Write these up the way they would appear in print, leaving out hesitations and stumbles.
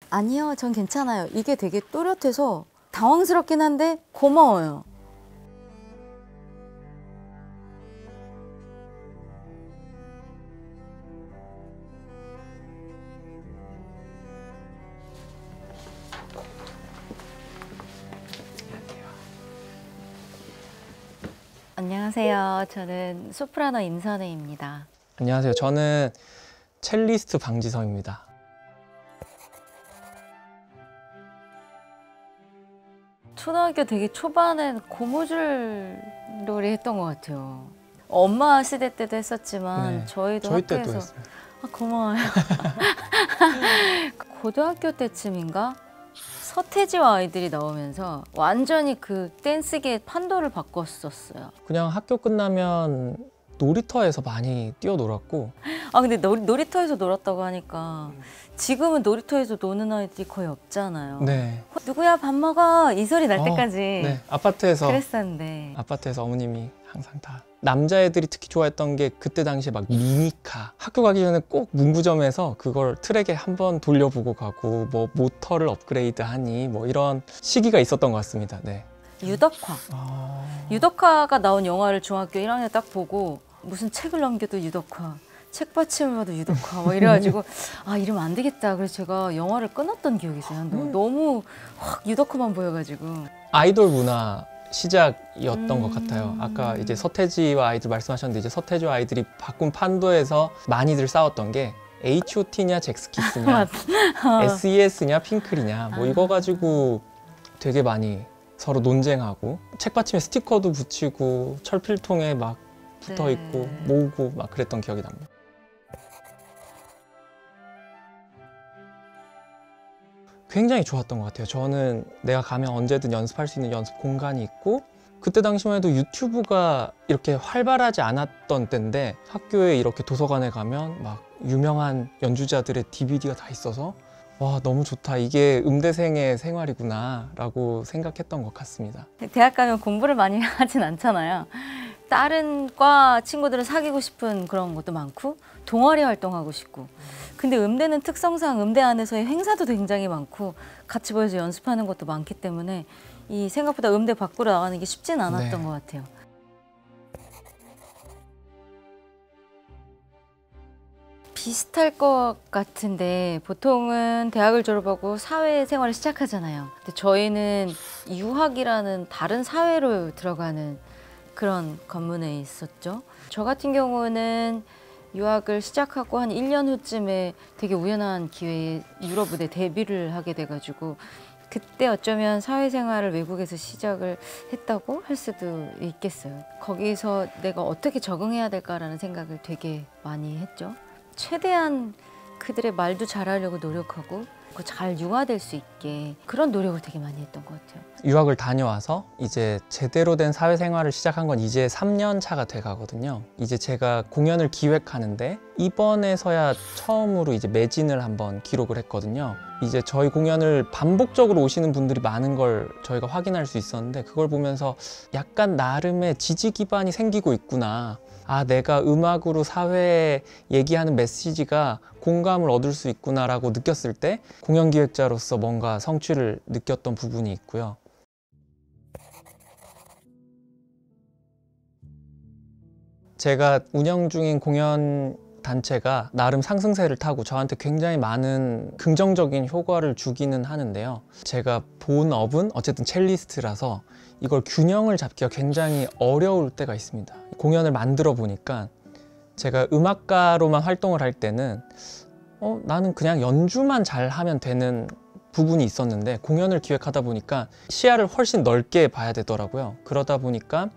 아니요, 전 괜찮아요. 이게 되게 또렷해서 당황스럽긴 한데 고마워요. 안녕하세요. 저는 소프라노 임선혜입니다. 안녕하세요. 저는 첼리스트 방지성입니다. 초등학교 되게 초반엔 고무줄 놀이 했던 것 같아요. 엄마 시대 때도 했었지만 네, 저희도 저희 때도 학교에서 했어요. 아, 고마워요. 고등학교 때쯤인가 서태지와 아이들이 나오면서 완전히 그 댄스계의 판도를 바꿨었어요. 그냥 학교 끝나면 놀이터에서 많이 뛰어놀았고. 아 근데 놀이터에서 놀았다고 하니까 지금은 놀이터에서 노는 아이들이 거의 없잖아요. 네. 누구야 밥 먹어 이 소리 날 때까지 네. 아파트에서 어머님이 항상 다 남자애들이 특히 좋아했던 게 그때 당시에 막 미니카, 학교 가기 전에 꼭 문구점에서 그걸 트랙에 한번 돌려보고 가고 뭐 모터를 업그레이드 하니 뭐 이런 시기가 있었던 것 같습니다. 네. 유덕화. 유덕화가 나온 영화를 중학교 1학년 딱 보고 무슨 책을 넘겨도 유덕화, 책받침을 봐도 유덕화 뭐 이래가지고 아 이러면 안 되겠다. 그래서 제가 영화를 끊었던 기억이 있어요. 너무 확 유덕화만 보여가지고. 아이돌 문화 시작이었던 것 같아요. 아까 이제 서태지와 아이들 말씀하셨는데 이제 서태지와 아이들이 바꾼 판도에서 많이들 싸웠던 게 H.O.T냐 잭스키스냐 SES냐 핑클이냐 뭐 이거 가지고 되게 많이 서로 논쟁하고 책받침에 스티커도 붙이고 철필통에 막 붙어있고 모으고 막 그랬던 기억이 납니다. 굉장히 좋았던 것 같아요. 저는 내가 가면 언제든 연습할 수 있는 연습 공간이 있고 그때 당시만 해도 유튜브가 이렇게 활발하지 않았던 때인데 학교에 이렇게 도서관에 가면 막 유명한 연주자들의 DVD가 다 있어서 와 너무 좋다. 이게 음대생의 생활이구나 라고 생각했던 것 같습니다. 대학 가면 공부를 많이 하진 않잖아요. 다른 과 친구들을 사귀고 싶은 그런 것도 많고 동아리 활동하고 싶고 근데 음대는 특성상 음대 안에서의 행사도 굉장히 많고 같이 모여서 연습하는 것도 많기 때문에 이 생각보다 음대 밖으로 나가는 게 쉽진 않았던 것 같아요. 비슷할 것 같은데 보통은 대학을 졸업하고 사회생활을 시작하잖아요. 근데 저희는 유학이라는 다른 사회로 들어가는 그런 관문에 있었죠. 저 같은 경우는 유학을 시작하고 한 1년 후쯤에 되게 우연한 기회에 유럽 무대 데뷔를 하게 돼가지고 그때 어쩌면 사회생활을 외국에서 시작을 했다고 할 수도 있겠어요. 거기서 내가 어떻게 적응해야 될까라는 생각을 되게 많이 했죠. 최대한 그들의 말도 잘하려고 노력하고 잘 융화될 수 있게 그런 노력을 되게 많이 했던 것 같아요. 유학을 다녀와서 이제 제대로 된 사회생활을 시작한 건 이제 3년 차가 돼 가거든요. 이제 제가 공연을 기획하는데 이번에서야 처음으로 이제 매진을 한번 기록을 했거든요. 이제 저희 공연을 반복적으로 오시는 분들이 많은 걸 저희가 확인할 수 있었는데 그걸 보면서 약간 나름의 지지 기반이 생기고 있구나. 아, 내가 음악으로 사회에 얘기하는 메시지가 공감을 얻을 수 있구나라고 느꼈을 때 공연 기획자로서 뭔가 성취를 느꼈던 부분이 있고요. 제가 운영 중인 공연 단체가 나름 상승세를 타고 저한테 굉장히 많은 긍정적인 효과를 주기는 하는데요. 제가 본업은 어쨌든 첼리스트라서 이걸 균형을 잡기가 굉장히 어려울 때가 있습니다. 공연을 만들어 보니까 제가 음악가로만 활동을 할 때는 나는 그냥 연주만 잘하면 되는 부분이 있었는데 공연을 기획하다 보니까 시야를 훨씬 넓게 봐야 되더라고요. 그러다 보니까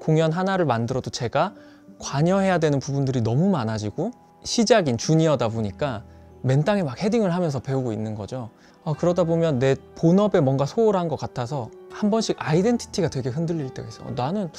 공연 하나를 만들어도 제가 관여해야 되는 부분들이 너무 많아지고 시작인 주니어다 보니까 맨 땅에 막 헤딩을 하면서 배우고 있는 거죠. 그러다 보면 내 본업에 뭔가 소홀한 것 같아서 한 번씩 아이덴티티가 되게 흔들릴 때가 있어요. 나는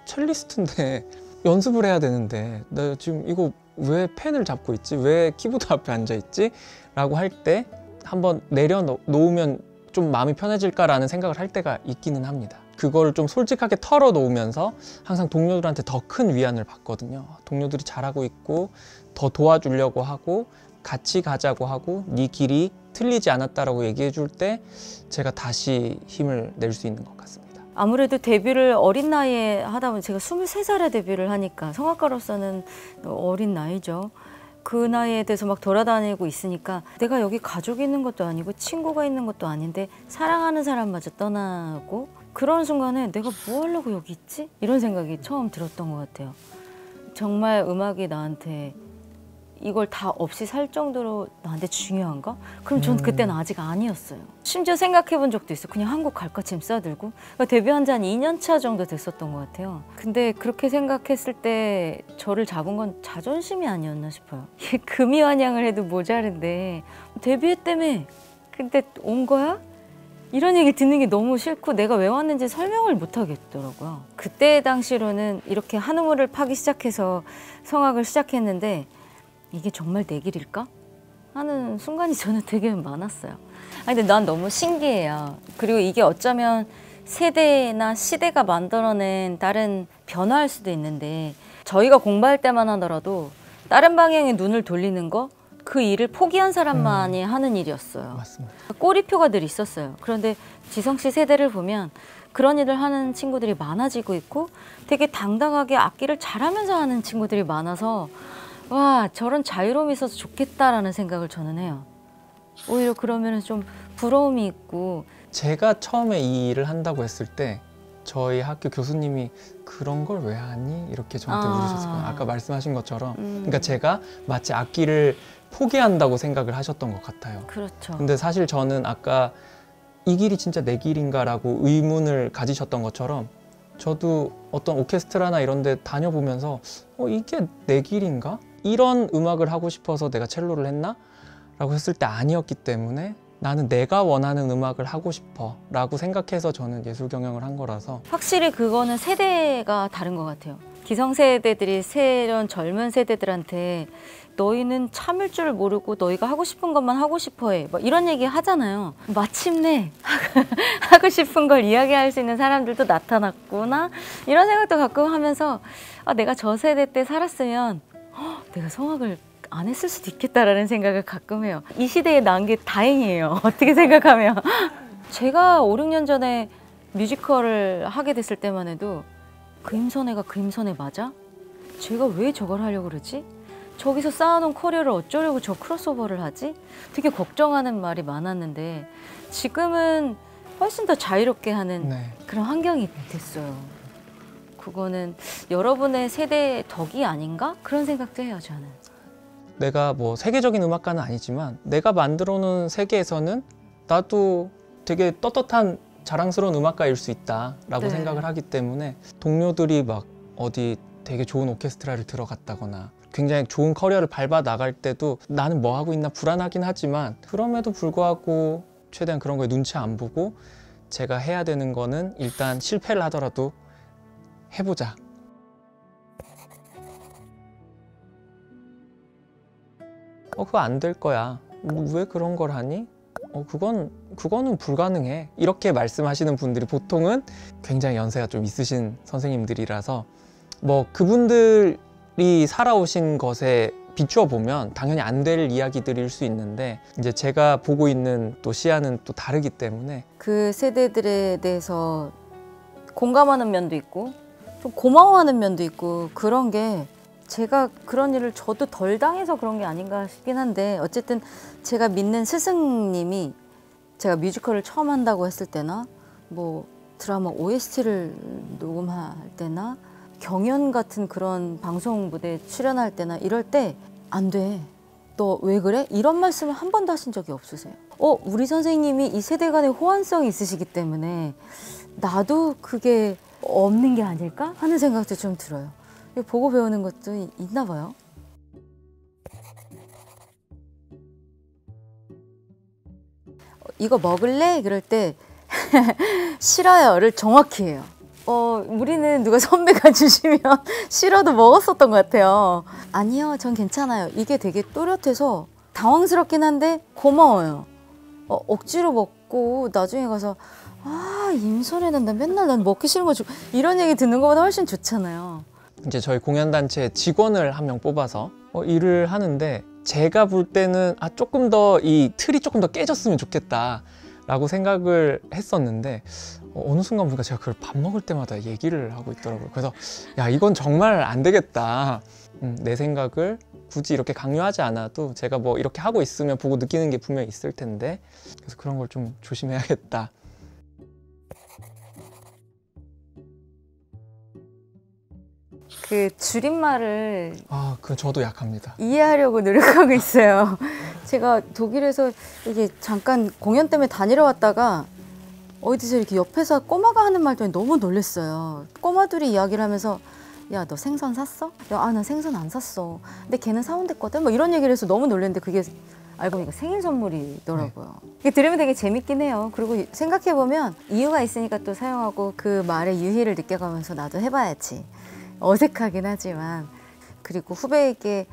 첼리스트인데 연습을 해야 되는데 나 지금 이거 왜 펜을 잡고 있지? 왜 키보드 앞에 앉아 있지? 라고 할 때 한번 내려놓으면 좀 마음이 편해질까라는 생각을 할 때가 있기는 합니다. 그걸 좀 솔직하게 털어놓으면서 항상 동료들한테 더 큰 위안을 받거든요. 동료들이 잘하고 있고 더 도와주려고 하고 같이 가자고 하고 네 길이 틀리지 않았다라고 얘기해 줄 때 제가 다시 힘을 낼 수 있는 것 같습니다. 아무래도 데뷔를 어린 나이에 하다 보니 제가 23살에 데뷔를 하니까 성악가로서는 어린 나이죠. 그 나이에 대해서 막 돌아다니고 있으니까 내가 여기 가족이 있는 것도 아니고 친구가 있는 것도 아닌데 사랑하는 사람마저 떠나고 그런 순간에 내가 뭐 하려고 여기 있지? 이런 생각이 처음 들었던 것 같아요. 정말 음악이 나한테 이걸 다 없이 살 정도로 나한테 중요한가? 그럼 전 그때는 아직 아니었어요. 심지어 생각해 본 적도 있어. 그냥 한국 갈까 짐 싸들고. 그러니까 데뷔한 지 한 2년 차 정도 됐었던 것 같아요. 근데 그렇게 생각했을 때 저를 잡은 건 자존심이 아니었나 싶어요. 금이환영을 해도 모자른데 데뷔했다며. 근데 온 거야? 이런 얘기 듣는 게 너무 싫고 내가 왜 왔는지 설명을 못 하겠더라고요. 그때 당시로는 이렇게 한 우물을 파기 시작해서 성악을 시작했는데 이게 정말 내 길일까? 하는 순간이 저는 되게 많았어요. 아니, 근데 난 너무 신기해요. 그리고 이게 어쩌면 세대나 시대가 만들어낸 다른 변화일 수도 있는데 저희가 공부할 때만 하더라도 다른 방향에 눈을 돌리는 거 그 일을 포기한 사람만이 하는 일이었어요. 맞습니다. 꼬리표가 늘 있었어요. 그런데 지성 씨 세대를 보면 그런 일을 하는 친구들이 많아지고 있고 되게 당당하게 악기를 잘하면서 하는 친구들이 많아서 와, 저런 자유로움이 있어서 좋겠다라는 생각을 저는 해요. 오히려 그러면 좀 부러움이 있고. 제가 처음에 이 일을 한다고 했을 때 저희 학교 교수님이 그런 걸 왜 하니? 이렇게 저한테 물으셨어요. 아까 말씀하신 것처럼. 그러니까 제가 마치 악기를 포기한다고 생각을 하셨던 것 같아요. 그렇죠. 근데 사실 저는 아까 이 길이 진짜 내 길인가라고 의문을 가지셨던 것처럼 저도 어떤 오케스트라나 이런 데 다녀보면서 이게 내 길인가? 이런 음악을 하고 싶어서 내가 첼로를 했나? 라고 했을 때 아니었기 때문에 나는 내가 원하는 음악을 하고 싶어 라고 생각해서 저는 예술 경영을 한 거라서. 확실히 그거는 세대가 다른 것 같아요. 기성세대들이 새로운 젊은 세대들한테 너희는 참을 줄 모르고 너희가 하고 싶은 것만 하고 싶어 해. 막 이런 얘기 하잖아요. 마침내 하고 싶은 걸 이야기할 수 있는 사람들도 나타났구나. 이런 생각도 가끔 하면서 내가 저 세대 때 살았으면 내가 성악을 안 했을 수도 있겠다라는 생각을 가끔 해요. 이 시대에 난 게 다행이에요. 어떻게 생각하면. 제가 5, 6년 전에 뮤지컬을 하게 됐을 때만 해도 그임선혜가 그임선혜 맞아? 제가 왜 저걸 하려고 그러지? 저기서 쌓아놓은 커리어를 어쩌려고 저 크로스오버를 하지? 되게 걱정하는 말이 많았는데 지금은 훨씬 더 자유롭게 하는 그런 환경이 됐어요. 그거는 여러분의 세대의 덕이 아닌가? 그런 생각도 해요, 저는. 내가 뭐 세계적인 음악가는 아니지만 내가 만들어 놓은 세계에서는 나도 되게 떳떳한 자랑스러운 음악가일 수 있다라고 생각을 하기 때문에 동료들이 막 어디 되게 좋은 오케스트라를 들어갔다거나 굉장히 좋은 커리어를 밟아 나갈 때도 나는 뭐 하고 있나 불안하긴 하지만 그럼에도 불구하고 최대한 그런 거에 눈치 안 보고 제가 해야 되는 거는 일단 실패를 하더라도 해보자. 그거 안 될 거야. 왜 그런 걸 하니? 그거는 불가능해. 이렇게 말씀하시는 분들이 보통은 굉장히 연세가 좀 있으신 선생님들이라서 뭐 그분들이 살아오신 것에 비추어 보면 당연히 안 될 이야기들일 수 있는데 이제 제가 보고 있는 또 시야는 또 다르기 때문에 그 세대들에 대해서 공감하는 면도 있고 좀 고마워하는 면도 있고 그런 게 제가 그런 일을 저도 덜 당해서 그런 게 아닌가 싶긴 한데 어쨌든 제가 믿는 스승님이 제가 뮤지컬을 처음 한다고 했을 때나 뭐 드라마 OST를 녹음할 때나 경연 같은 그런 방송 무대에 출연할 때나 이럴 때 안 돼. 너 왜 그래? 이런 말씀을 한 번도 하신 적이 없으세요. 우리 선생님이 이 세대 간의 호환성이 있으시기 때문에 나도 그게 없는 게 아닐까? 하는 생각도 좀 들어요. 보고 배우는 것도 있나 봐요. 이거 먹을래? 그럴 때 싫어요를 정확히 해요. 우리는 누가 선배가 주시면 싫어도 먹었었던 것 같아요. 아니요, 전 괜찮아요. 이게 되게 또렷해서 당황스럽긴 한데 고마워요. 억지로 먹고 나중에 가서 임선혜는 나 맨날 난 먹기 싫은 거 주고 이런 얘기 듣는 것보다 훨씬 좋잖아요. 이제 저희 공연단체 직원을 한 명 뽑아서 일을 하는데 제가 볼 때는 조금 더 이 틀이 조금 더 깨졌으면 좋겠다 라고 생각을 했었는데 어느 순간 보니까 제가 그걸 밥 먹을 때마다 얘기를 하고 있더라고요. 그래서 야, 이건 정말 안 되겠다. 내 생각을 굳이 이렇게 강요하지 않아도 제가 뭐 이렇게 하고 있으면 보고 느끼는 게 분명히 있을 텐데, 그래서 그런 걸 좀 조심해야겠다. 그 줄임말을 그건 저도 약합니다. 이해하려고 노력하고 있어요. 제가 독일에서 이게 잠깐 공연 때문에 다니러 왔다가 어디서 이렇게 옆에서 꼬마가 하는 말 때문에 너무 놀랐어요. 꼬마들이 이야기를 하면서 야, 너 생선 샀어? 야, 나 생선 안 샀어. 근데 걔는 사온댔거든? 뭐 이런 얘기를 해서 너무 놀랐는데 그게 알고 보니까 생일 선물이더라고요. 이게 들으면 되게 재밌긴 해요. 그리고 생각해보면 이유가 있으니까 또 사용하고 그 말의 유희를 느껴가면서 나도 해봐야지. 어색하긴 하지만. 그리고 후배에게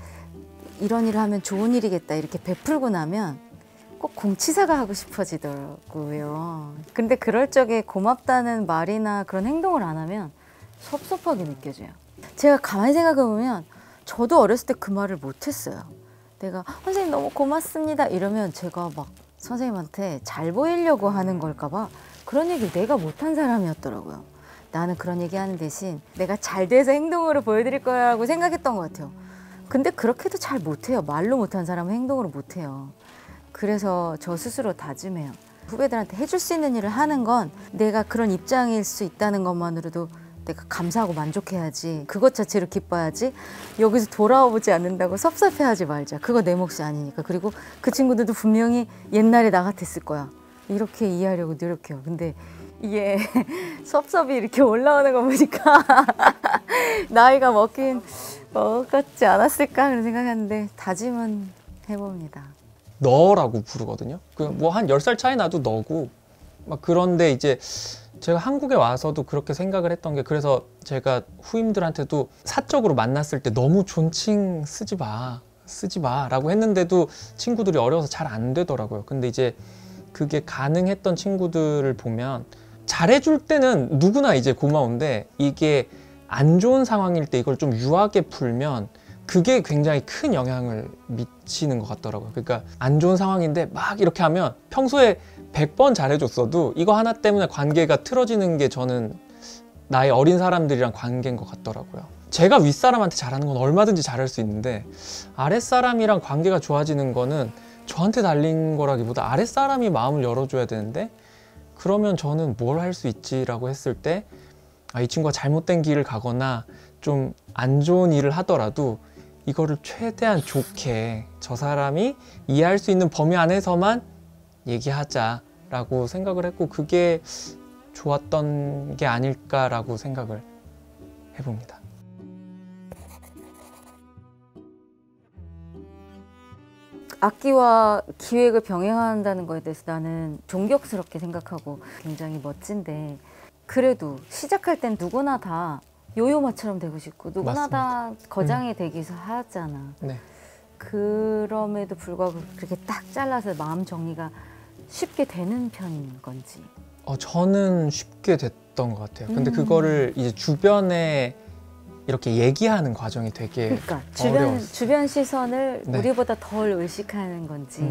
이런 일을 하면 좋은 일이겠다 이렇게 베풀고 나면 꼭 공치사가 하고 싶어지더라고요. 근데 그럴 적에 고맙다는 말이나 그런 행동을 안 하면 섭섭하게 느껴져요. 제가 가만히 생각해보면 저도 어렸을 때 그 말을 못했어요. 내가 선생님 너무 고맙습니다 이러면 제가 막 선생님한테 잘 보이려고 하는 걸까 봐 그런 얘기를 내가 못한 사람이었더라고요. 나는 그런 얘기 하는 대신 내가 잘 돼서 행동으로 보여드릴 거라고 생각했던 것 같아요. 근데 그렇게도 잘 못해요. 말로 못한 사람은 행동으로 못해요. 그래서 저 스스로 다짐해요. 후배들한테 해줄 수 있는 일을 하는 건 내가 그런 입장일 수 있다는 것만으로도 내가 감사하고 만족해야지. 그것 자체로 기뻐야지. 여기서 돌아오지 않는다고 섭섭해하지 말자. 그거 내 몫이 아니니까. 그리고 그 친구들도 분명히 옛날에 나 같았을 거야. 이렇게 이해하려고 노력해요. 근데 이게 섭섭이 이렇게 올라오는 거 보니까 나이가 먹었지 않았을까 그런 생각하는데 다짐은 해봅니다. 너라고 부르거든요. 뭐 한 10살 차이 나도 너고 막. 그런데 이제 제가 한국에 와서도 그렇게 생각을 했던 게, 그래서 제가 후임들한테도 사적으로 만났을 때 너무 존칭 쓰지 마 라고 했는데도 친구들이 어려워서 잘 안 되더라고요. 근데 이제 그게 가능했던 친구들을 보면 잘해줄 때는 누구나 이제 고마운데, 이게 안 좋은 상황일 때 이걸 좀 유하게 풀면 그게 굉장히 큰 영향을 미치는 것 같더라고요. 그러니까 안 좋은 상황인데 막 이렇게 하면 평소에 100번 잘해줬어도 이거 하나 때문에 관계가 틀어지는 게 저는 나이 어린 사람들이랑 관계인 것 같더라고요. 제가 윗사람한테 잘하는 건 얼마든지 잘할 수 있는데 아랫사람이랑 관계가 좋아지는 거는 저한테 달린 거라기보다 아랫사람이 마음을 열어줘야 되는데, 그러면 저는 뭘 할 수 있지라고 했을 때 이 친구가 잘못된 길을 가거나 좀 안 좋은 일을 하더라도 이거를 최대한 좋게 저 사람이 이해할 수 있는 범위 안에서만 얘기하자라고 생각을 했고, 그게 좋았던 게 아닐까라고 생각을 해봅니다. 악기와 기획을 병행한다는 거에 대해서 나는 존경스럽게 생각하고 굉장히 멋진데, 그래도 시작할 땐 누구나 다 요요마처럼 되고 싶고 누구나 다 거장이 되기 위해서 하잖아. 네. 그럼에도 불구하고 그렇게 딱 잘라서 마음 정리가 쉽게 되는 편인 건지. 저는 쉽게 됐던 것 같아요. 근데 그거를 이제 주변에 이렇게 얘기하는 과정이 되게 그러니까 어려웠어요. 주변 시선을 네. 우리보다 덜 의식하는 건지.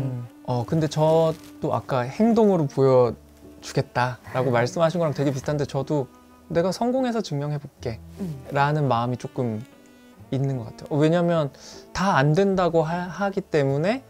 근데 저도 아까 행동으로 보여주겠다라고 말씀하신 거랑 되게 비슷한데, 저도 내가 성공해서 증명해볼게 라는 마음이 조금 있는 것 같아요. 왜냐면 다 안 된다고 하기 때문에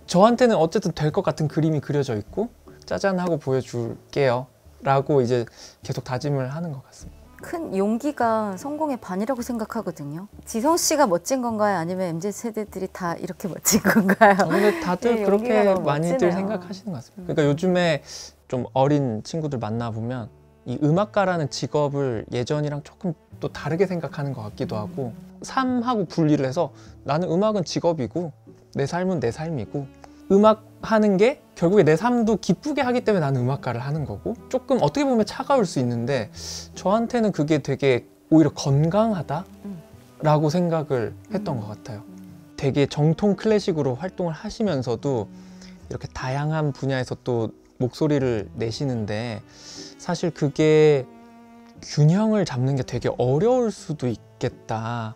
저한테는 어쨌든 될 것 같은 그림이 그려져 있고 짜잔 하고 보여줄게요 라고 이제 계속 다짐을 하는 것 같습니다. 큰 용기가 성공의 반이라고 생각하거든요. 지성 씨가 멋진 건가요? 아니면 MZ세대들이 다 이렇게 멋진 건가요? 근데 다들 네, 그렇게 너무 많이들 멋지네요. 생각하시는 것 같습니다. 그러니까 요즘에 좀 어린 친구들 만나보면 이 음악가라는 직업을 예전이랑 조금 또 다르게 생각하는 것 같기도 하고, 삶하고 분리를 해서 나는 음악은 직업이고 내 삶은 내 삶이고, 음악 하는 게 결국에 내 삶도 기쁘게 하기 때문에 나는 음악가를 하는 거고, 조금 어떻게 보면 차가울 수 있는데 저한테는 그게 되게 오히려 건강하다라고 생각을 했던 것 같아요. 되게 정통 클래식으로 활동을 하시면서도 이렇게 다양한 분야에서 또 목소리를 내시는데, 사실 그게 균형을 잡는 게 되게 어려울 수도 있겠다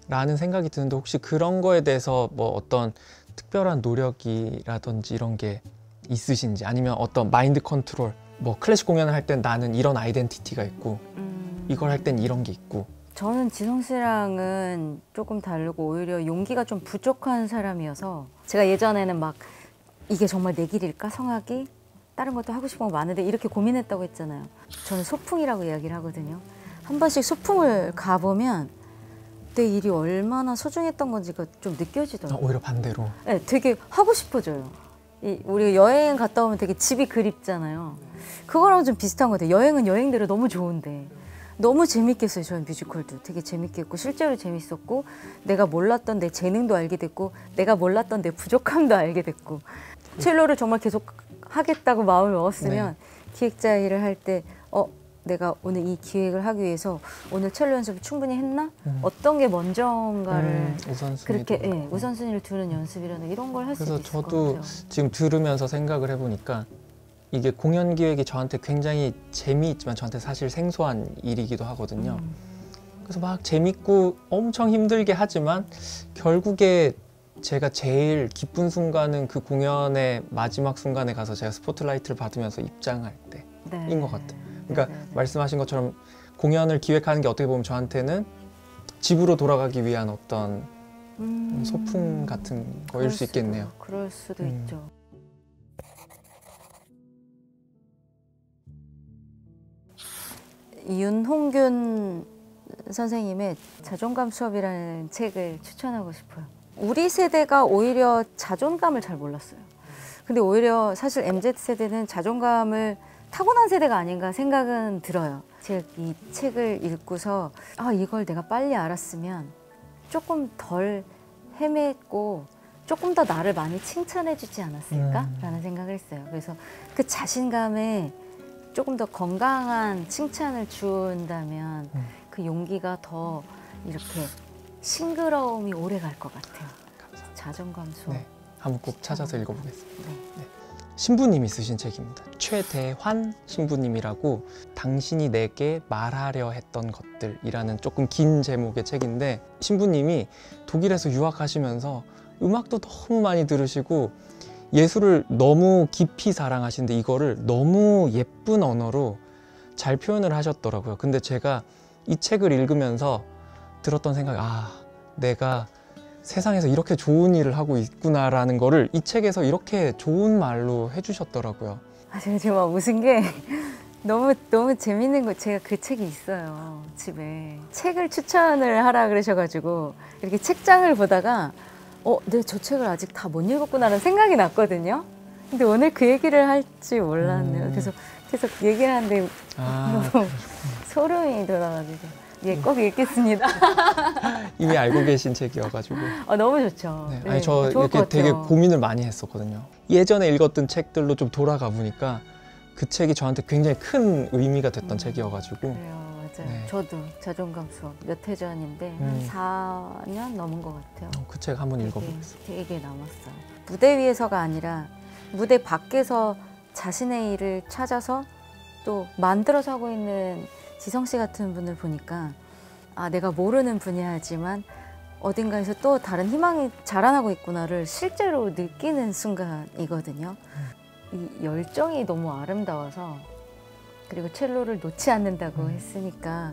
라는 생각이 드는데 혹시 그런 거에 대해서 뭐 어떤 특별한 노력이라든지 이런 게 있으신지 아니면 어떤 마인드 컨트롤 뭐 클래식 공연을 할 땐 나는 이런 아이덴티티가 있고 이걸 할 땐 이런 게 있고 저는 지성 씨랑은 조금 다르고 오히려 용기가 좀 부족한 사람이어서 제가 예전에는 막 이게 정말 내 길일까 성악이 다른 것도 하고 싶은 거 많은데 이렇게 고민했다고 했잖아요. 저는 소풍이라고 이야기를 하거든요. 한 번씩 소풍을 가보면 내 일이 얼마나 소중했던 건지가 좀 느껴지더라고요. 오히려 반대로 네, 되게 하고 싶어져요. 우리 여행 갔다 오면 되게 집이 그립잖아요. 그거랑 좀 비슷한 것 같아요. 여행은 여행대로 너무 좋은데 너무 재밌게 했어요. 저는 뮤지컬도 되게 재밌게 했고 실제로 재밌었고 내가 몰랐던 내 재능도 알게 됐고 내가 몰랐던 내 부족함도 알게 됐고 첼로를 정말 계속 하겠다고 마음을 먹었으면 기획자 일을 할 때 내가 오늘 이 기획을 하기 위해서 오늘 첼로 연습을 충분히 했나? 어떤 게 먼저인가를 그렇게 우선순위를 두는 연습이라는 이런 걸 할 수 있을 것 같아요. 그래서 저도 지금 들으면서 생각을 해보니까 이게 공연 기획이 저한테 굉장히 재미있지만 저한테 사실 생소한 일이기도 하거든요. 그래서 막 재밌고 엄청 힘들게 하지만 결국에 제가 제일 기쁜 순간은 그 공연의 마지막 순간에 가서 제가 스포트라이트를 받으면서 입장할 때인 것 같아요. 그러니까 말씀하신 것처럼 공연을 기획하는 게 어떻게 보면 저한테는 집으로 돌아가기 위한 어떤 소풍 같은 거일 수 있겠네요. 그럴 수도 있죠. 윤홍균 선생님의 자존감 수업이라는 책을 추천하고 싶어요. 우리 세대가 오히려 자존감을 잘 몰랐어요. 근데 오히려 사실 MZ세대는 자존감을 타고난 세대가 아닌가 생각은 들어요. 제가 이 책을 읽고서 이걸 내가 빨리 알았으면 조금 덜 헤맸고 조금 더 나를 많이 칭찬해 주지 않았을까라는 생각을 했어요. 그래서 그 자신감에 조금 더 건강한 칭찬을 준다면 그 용기가 더 이렇게 싱그러움이 오래 갈 것 같아요. 감사합니다. 자존감 수업. 네, 한번 꼭 찾아서 읽어보겠습니다. 네. 신부님이 쓰신 책입니다. 최대환 신부님이라고 당신이 내게 말하려 했던 것들이라는 조금 긴 제목의 책인데 신부님이 독일에서 유학하시면서 음악도 너무 많이 들으시고 예술을 너무 깊이 사랑하시는데 이거를 너무 예쁜 언어로 잘 표현을 하셨더라고요. 근데 제가 이 책을 읽으면서 들었던 생각이 내가 세상에서 이렇게 좋은 일을 하고 있구나라는 거를 이 책에서 이렇게 좋은 말로 해주셨더라고요. 제가 지금 막 웃은 게 너무 재밌는 거. 제가 그 책이 있어요 집에. 책을 추천을 하라 그러셔가지고 이렇게 책장을 보다가 내가 저 책을 아직 다 못 읽었구나라는 생각이 났거든요. 근데 오늘 그 얘기를 할지 몰랐네요. 그래서 계속 얘기를 하는데 너무 소름이 돋아가지고. 꼭 읽겠습니다. 이미 알고 계신 책이어가지고. 너무 좋죠. 네. 아니 저 이렇게 되게 고민을 많이 했었거든요. 예전에 읽었던 책들로 좀 돌아가 보니까 그 책이 저한테 굉장히 큰 의미가 됐던 책이어가지고. 그래요, 맞아요. 네. 저도 자존감 수업 몇 해 전인데 한 4년 넘은 것 같아요. 그 책 한번 읽어보겠습니다. 되게 남았어요. 무대 위에서가 아니라 무대 밖에서 자신의 일을 찾아서 또 만들어서 하고 있는 지성 씨 같은 분을 보니까 내가 모르는 분야지만 어딘가에서 또 다른 희망이 자라나고 있구나를 실제로 느끼는 순간이거든요. 이 열정이 너무 아름다워서 그리고 첼로를 놓지 않는다고 했으니까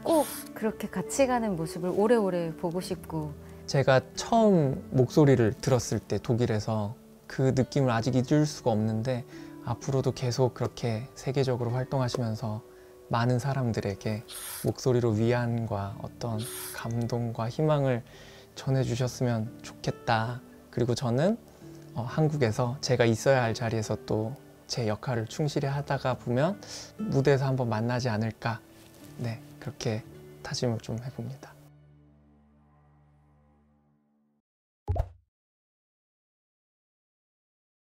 꼭 그렇게 같이 가는 모습을 오래오래 보고 싶고 제가 처음 목소리를 들었을 때 독일에서 그 느낌을 아직 잊을 수가 없는데 앞으로도 계속 그렇게 세계적으로 활동하시면서 많은 사람들에게 목소리로 위안과 어떤 감동과 희망을 전해주셨으면 좋겠다. 그리고 저는 한국에서 제가 있어야 할 자리에서 또 제 역할을 충실히 하다가 보면 무대에서 한번 만나지 않을까. 네, 그렇게 다짐을 좀 해봅니다.